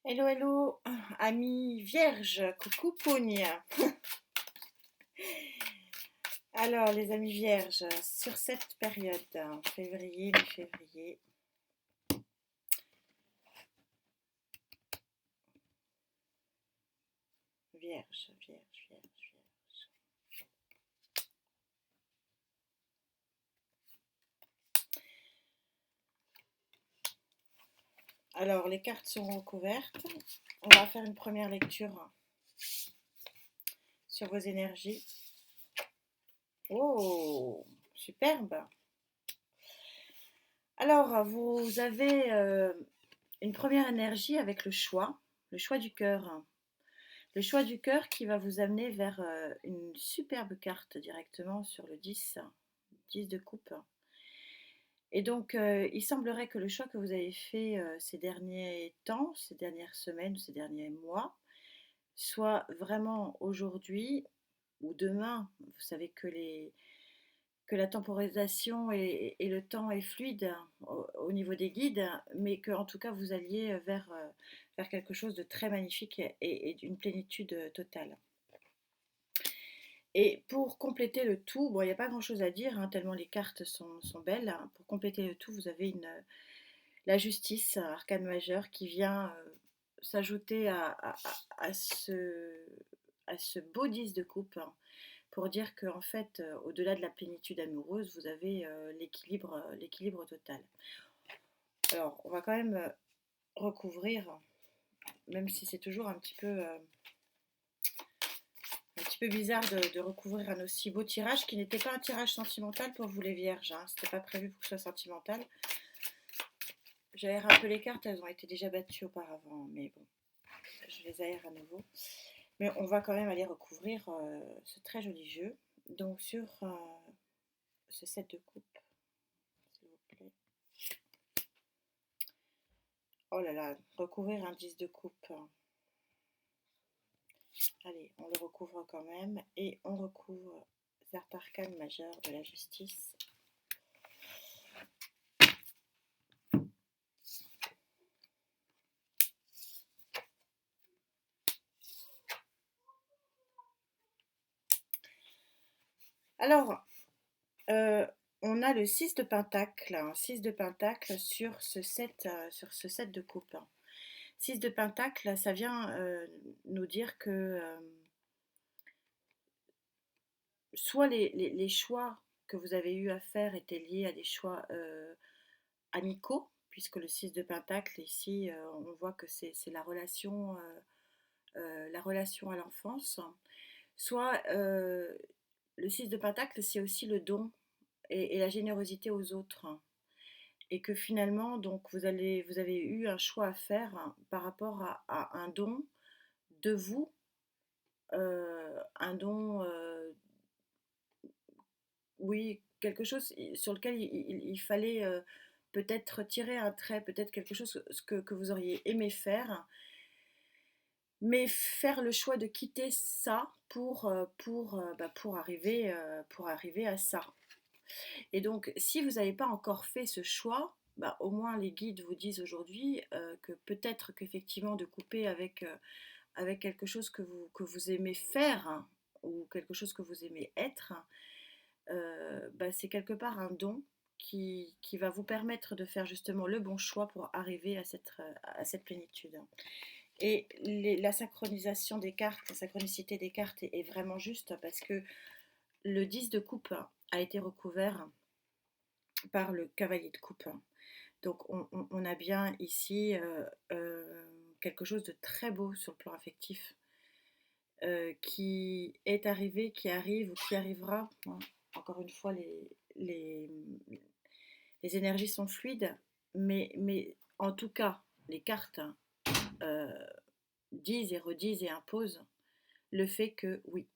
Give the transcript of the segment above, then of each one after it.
Hello, hello, amis vierges, coucou Pougne. Alors, les amis vierges, sur cette période, février, mi-février, vierge, vierge, vierge, vierge. Alors, les cartes sont recouvertes. On va faire une première lecture sur vos énergies. Oh, superbe. Alors, vous avez une première énergie avec le choix du cœur. Le choix du cœur qui va vous amener vers une superbe carte directement sur le 10, 10 de coupe. Et donc, il semblerait que le choix que vous avez fait ces derniers temps, ces dernières semaines, ces derniers mois, soit vraiment aujourd'hui ou demain. Vous savez que la temporisation et le temps est fluide au niveau des guides, mais que en tout cas vous alliez vers quelque chose de très magnifique et d'une plénitude totale. Et pour compléter le tout, bon, il n'y a pas grand-chose à dire, hein, tellement les cartes sont belles. Pour compléter le tout, vous avez la justice, arcane majeur, qui vient s'ajouter à ce beau 10 de coupe, hein, pour dire qu'en fait, au-delà de la plénitude amoureuse, vous avez l'équilibre total. Alors, on va quand même recouvrir, même si c'est toujours un petit peu bizarre de recouvrir un aussi beau tirage qui n'était pas un tirage sentimental pour vous les vierges, hein. C'était pas prévu pour que ce soit sentimental. J'aère un peu les cartes, elles ont été déjà battues auparavant, mais bon, je les aère à nouveau. Mais on va quand même aller recouvrir ce très joli jeu. Donc sur ce set de coupe, s'il vous plaît. Oh là là, recouvrir un 10 de coupe. Allez, on le recouvre quand même. Et on recouvre cet arcane majeur de la justice. Alors, on a le 6 de pentacle, un 6 de pentacle sur ce set de coupe. 6 de pentacle, ça vient nous dire que soit les choix que vous avez eu à faire étaient liés à des choix amicaux, puisque le 6 de pentacle, ici, on voit que c'est la relation à l'enfance, soit le 6 de pentacle, c'est aussi le don et la générosité aux autres. Et que finalement, donc, vous avez eu un choix à faire, hein, par rapport à un don de vous, un don, oui, quelque chose sur lequel il fallait peut-être tirer un trait, peut-être quelque chose que vous auriez aimé faire, mais faire le choix de quitter ça pour arriver à ça. Et donc, si vous n'avez pas encore fait ce choix, bah, au moins les guides vous disent aujourd'hui que peut-être qu'effectivement de couper avec quelque chose que vous aimez faire, hein, ou quelque chose que vous aimez être, bah, c'est quelque part un don qui va vous permettre de faire justement le bon choix pour arriver à cette plénitude. Et la synchronisation des cartes, la synchronicité des cartes est vraiment juste parce que le 10 de coupe a été recouvert par le cavalier de coupe. Donc on a bien ici quelque chose de très beau sur le plan affectif qui est arrivé, qui arrive ou qui arrivera. Hein. Encore une fois, les énergies sont fluides, mais en tout cas, les cartes euh, disent et redisent et imposent le fait que oui,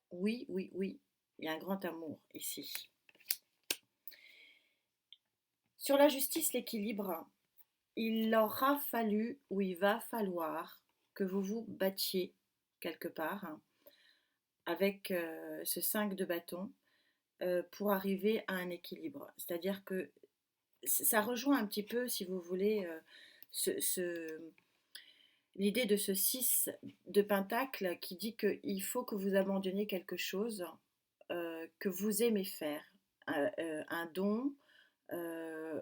oui, oui, oui, il y a un grand amour ici. Sur la justice, l'équilibre, il aura fallu ou il va falloir que vous vous battiez quelque part, hein, avec ce 5 de bâton pour arriver à un équilibre. C'est-à-dire que ça rejoint un petit peu, si vous voulez, ce, ce, l'idée de ce 6 de Pentacle qui dit qu'il faut que vous abandonniez quelque chose que vous aimez faire, un don, euh,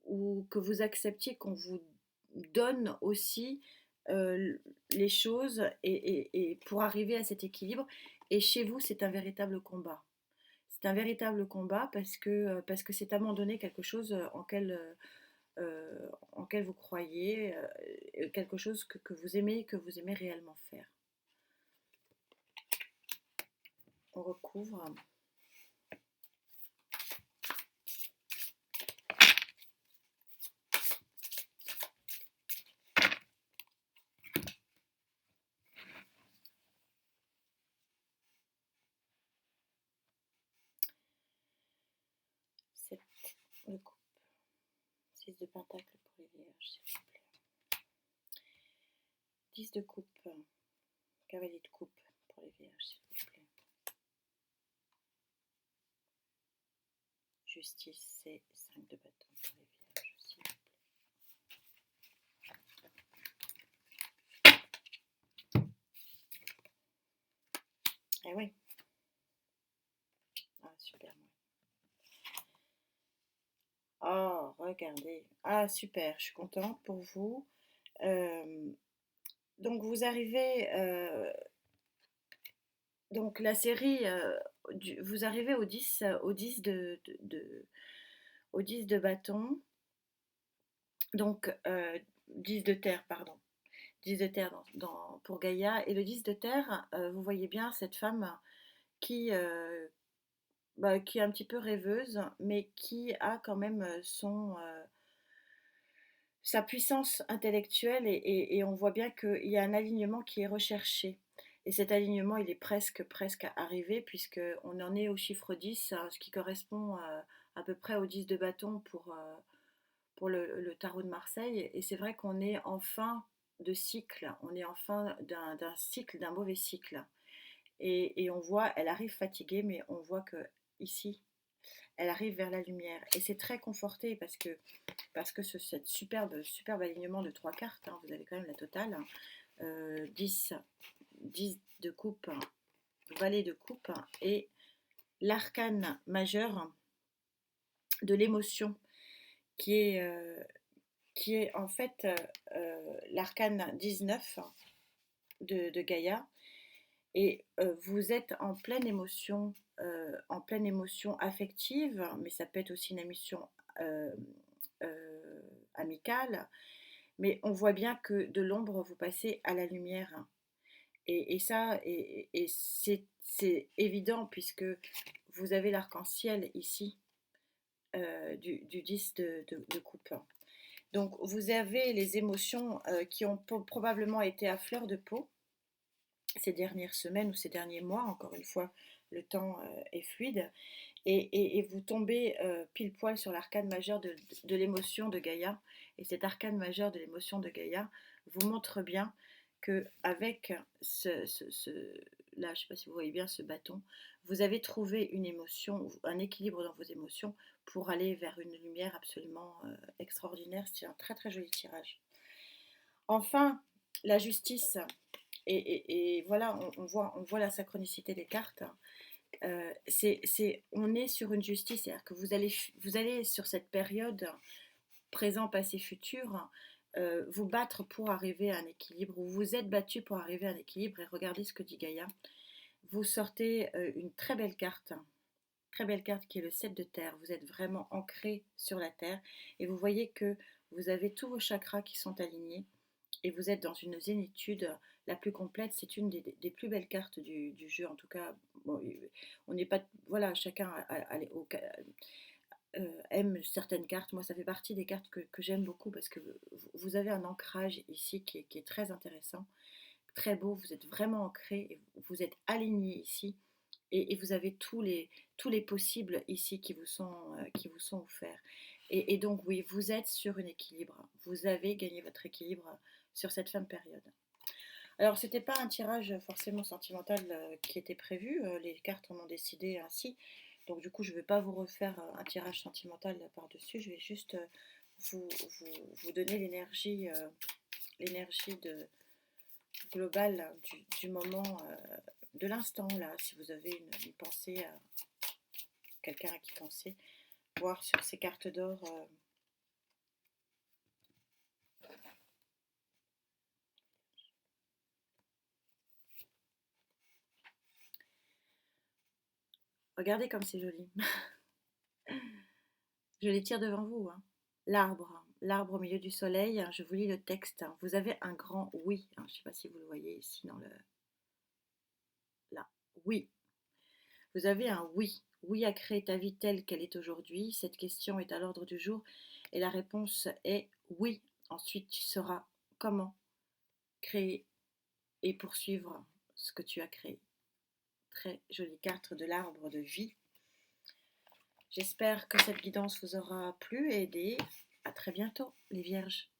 ou que vous acceptiez qu'on vous donne aussi les choses et pour arriver à cet équilibre. Et chez vous, c'est un véritable combat. C'est un véritable combat parce que c'est abandonner quelque chose en quel vous croyez, quelque chose que vous aimez réellement faire. On recouvre. Sept de coupe. 6 de pentacle pour les vierges, s'il vous plaît. 10 de coupe. Cavalier de coupe pour les vierges, s'il vous plaît. Justice, c'est 5 de bâton pour les vierges, s'il vous plaît. Eh oui. Ah, super. Oh, regardez. Ah, super, je suis contente pour vous. Euh, donc, vous arrivez. Donc, la série. Vous arrivez au 10 au 10 de bâton. Donc, 10 de terre, pardon. 10 de terre pour Gaïa. Et le 10 de terre, vous voyez bien cette femme qui, qui est un petit peu rêveuse, mais qui a quand même sa puissance intellectuelle et on voit bien qu'il y a un alignement qui est recherché. Et cet alignement, il est presque arrivé puisqu'on en est au chiffre 10, ce qui correspond à peu près au 10 de bâton pour le tarot de Marseille. Et c'est vrai qu'on est en fin de cycle, on est en fin d'un cycle, d'un mauvais cycle. Et on voit, elle arrive fatiguée, mais on voit que ici, elle arrive vers la lumière. Et c'est très conforté parce que cette superbe alignement de trois cartes, hein, vous avez quand même la totale, 10, 10 de coupe, valet de coupe et l'arcane majeur de l'émotion qui est en fait l'arcane 19 de Gaïa. Et vous êtes en pleine émotion affective, mais ça peut être aussi une émotion euh, amicale. Mais on voit bien que de l'ombre, vous passez à la lumière. Et c'est évident puisque vous avez l'arc-en-ciel ici du 10 de coupe. Donc vous avez les émotions qui ont probablement été à fleur de peau ces dernières semaines ou ces derniers mois. Encore une fois, le temps est fluide. Et vous tombez pile poil sur l'arcane majeur de l'émotion de Gaïa. Et cet arcane majeur de l'émotion de Gaïa vous montre bien que avec là, je ne sais pas si vous voyez bien ce bâton, vous avez trouvé une émotion, un équilibre dans vos émotions pour aller vers une lumière absolument extraordinaire. C'est un très très joli tirage. Enfin, la justice. Et voilà, on voit la synchronicité des cartes. On est sur une justice, c'est-à-dire que vous allez sur cette période présent, passé, futur, vous battre pour arriver à un équilibre, ou vous êtes battu pour arriver à un équilibre, et regardez ce que dit Gaïa. Vous sortez une très belle carte qui est le 7 de terre, vous êtes vraiment ancré sur la terre, et vous voyez que vous avez tous vos chakras qui sont alignés, et vous êtes dans une zénitude la plus complète. C'est une des plus belles cartes du jeu. En tout cas, bon, on n'est pas. Voilà, chacun aime certaines cartes. Moi, ça fait partie des cartes que j'aime beaucoup parce que vous avez un ancrage ici qui est très intéressant, très beau. Vous êtes vraiment ancré, et vous êtes aligné ici. Et vous avez tous les possibles ici qui vous sont offerts. Et donc, oui, vous êtes sur un équilibre. Vous avez gagné votre équilibre sur cette fin de période. Alors, c'était pas un tirage forcément sentimental qui était prévu. Les cartes en ont décidé ainsi. Donc, du coup, je ne vais pas vous refaire un tirage sentimental par-dessus. Je vais juste vous donner l'énergie l'énergie globale là, du moment, de l'instant là, si vous avez une pensée, quelqu'un à qui penser, voir sur ces cartes d'or. Regardez comme c'est joli. Je les tire devant vous, hein. L'arbre au milieu du soleil, hein, je vous lis le texte, hein. Vous avez un grand oui, hein, je ne sais pas si vous le voyez ici dans le... Là, oui. Vous avez un oui. Oui à créer ta vie telle qu'elle est aujourd'hui. Cette question est à l'ordre du jour et la réponse est oui. Ensuite, tu sauras comment créer et poursuivre ce que tu as créé. Très jolie carte de l'arbre de vie. J'espère que cette guidance vous aura plu et aidé. À très bientôt, les vierges.